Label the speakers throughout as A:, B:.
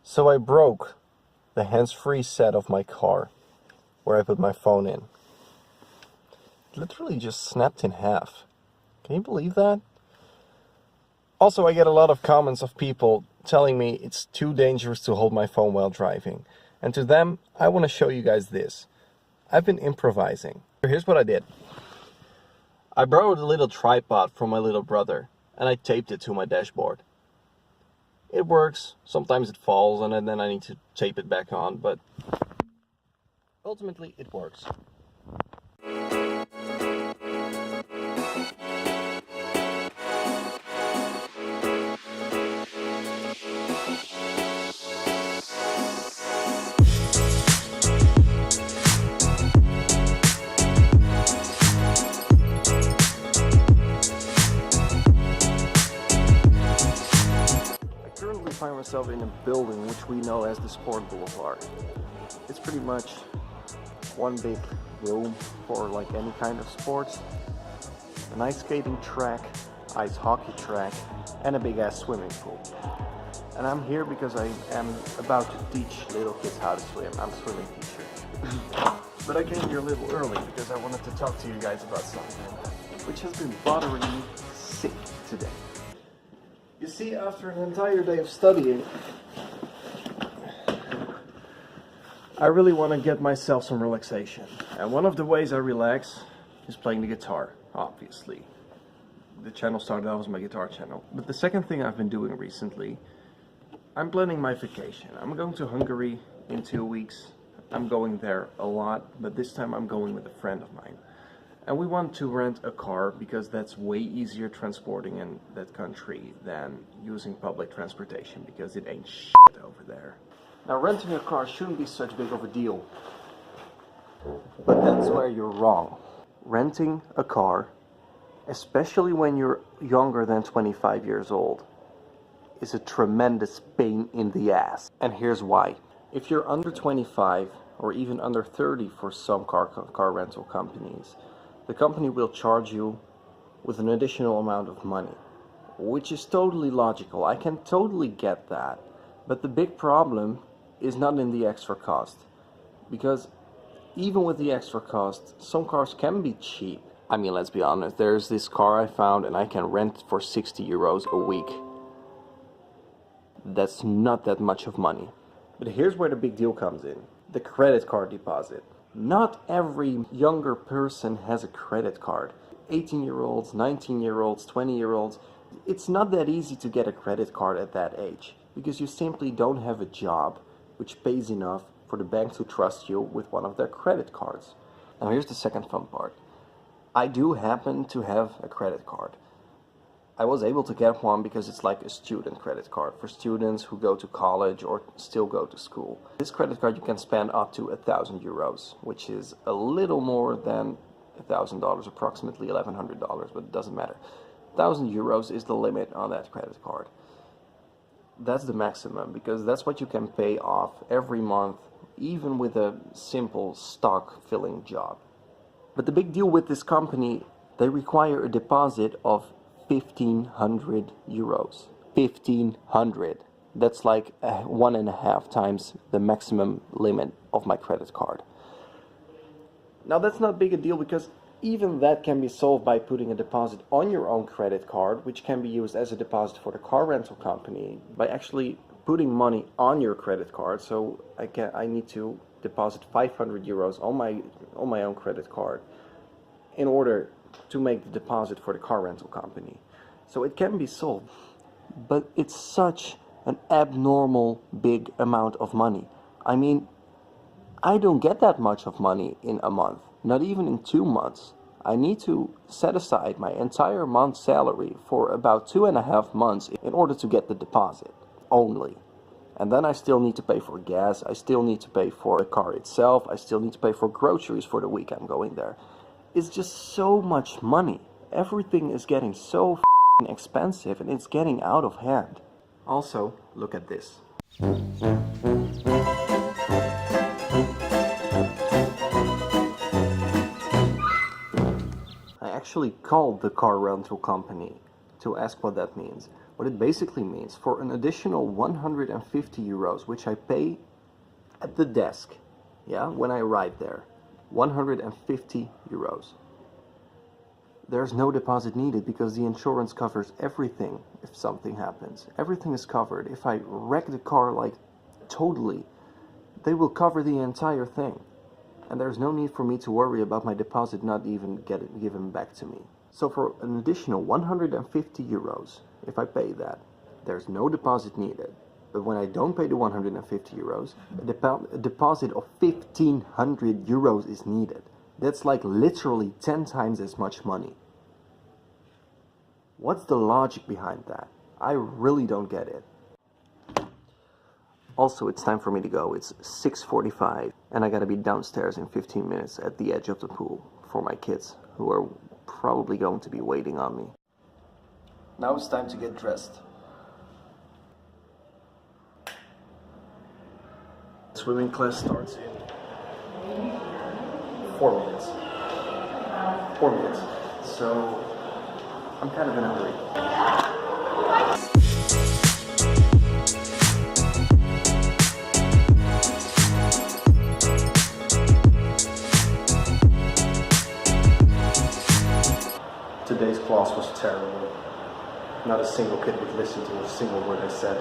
A: So I broke the hands-free set of my car, where I put my phone in. It literally just snapped in half. Can you believe that? Also, I get a lot of comments of people telling me it's too dangerous to hold my phone while driving. And to them, I want to show you guys this. I've been improvising. Here's what I did. I borrowed a little tripod from my little brother, and I taped it to my dashboard. It works, sometimes it falls, and then I need to tape it back on, but ultimately it works. I currently find myself in a building which we know as the Sport Boulevard. It's pretty much one big room for like any kind of sports. An ice skating track, ice hockey track, and a big ass swimming pool. And I'm here because I am about to teach little kids how to swim. I'm a swimming teacher. But I came here a little early because I wanted to talk to you guys about something which has been bothering me sick today. You see, after an entire day of studying, I really want to get myself some relaxation. And one of the ways I relax is playing the guitar, obviously. The channel started out as my guitar channel. But the second thing I've been doing recently, I'm planning my vacation. I'm going to Hungary in 2 weeks. I'm going there a lot, but this time I'm going with a friend of mine. And we want to rent a car because that's way easier transporting in that country than using public transportation because it ain't shit over there. Now, renting a car shouldn't be such big of a deal, but that's where you're wrong. Renting a car, especially when you're younger than 25 years old, is a tremendous pain in the ass. And here's why. If you're under 25 or even under 30 for some car rental companies, the company will charge you with an additional amount of money, which is totally logical. I can totally get that. But the big problem is not in the extra cost, because even with the extra cost, some cars can be cheap. I mean, let's be honest, there's this car I found and I can rent for 60 euros a week. That's not that much of money. But here's where the big deal comes in. The credit card deposit. Not every younger person has a credit card. 18-year-olds, 19-year-olds, 20-year-olds. It's not that easy to get a credit card at that age, because you simply don't have a job which pays enough for the bank to trust you with one of their credit cards. Now here's the second fun part. I do happen to have a credit card. I was able to get one because it's like a student credit card for students who go to college or still go to school. This credit card you can spend up to 1,000 euros, which is a little more than $1,000, approximately $1,100, but it doesn't matter. 1,000 euros is the limit on that credit card. That's the maximum, because that's what you can pay off every month, even with a simple stock filling job. But the big deal with this company, they require a deposit of 1,500 euros. 1,500. That's like 1.5 times the maximum limit of my credit card. Now that's not big a deal, because even that can be solved by putting a deposit on your own credit card, which can be used as a deposit for the car rental company, by actually putting money on your credit card. So I need to deposit 500 euros on my own credit card in order to make the deposit for the car rental company. So it can be solved, but it's such an abnormal big amount of money. I mean, I don't get that much of money in a month, not even in 2 months. I need to set aside my entire month's salary for about 2.5 months in order to get the deposit only. And then I still need to pay for gas, I still need to pay for the car itself, I still need to pay for groceries for the week I'm going there. It's just so much money. Everything is getting so expensive and it's getting out of hand. Also, look at this. I actually called the car rental company to ask what that means. What it basically means, for an additional 150 euros, which I pay at the desk, yeah, when I arrive there, 150 euros. There's no deposit needed because the insurance covers everything if something happens. Everything is covered. If I wreck the car, like, totally, they will cover the entire thing. And there's no need for me to worry about my deposit not even given back to me. So for an additional 150 euros, if I pay that, there's no deposit needed. But when I don't pay the 150 euros, a deposit of 1,500 euros is needed. That's like literally 10 times as much money. What's the logic behind that? I really don't get it. Also, it's time for me to go. It's 6:45 and I gotta be downstairs in 15 minutes at the edge of the pool for my kids, who are probably going to be waiting on me. Now it's time to get dressed. Swimming class starts in 4 minutes. 4 minutes. So I'm kind of in a hurry. Today's class was terrible. Not a single kid would listen to a single word I said.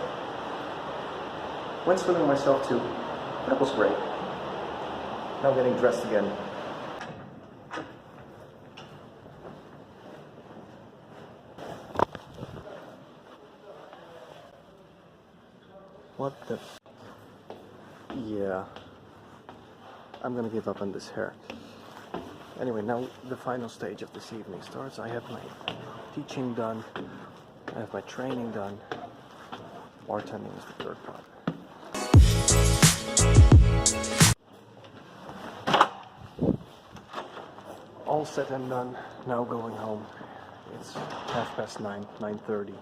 A: Went swimming myself too. That was great. Now getting dressed again. What the... Yeah. I'm gonna give up on this hair. Anyway, now the final stage of this evening starts. I have my teaching done. I have my training done. Bartending is the third part. All set and done. Now going home. It's 9:30.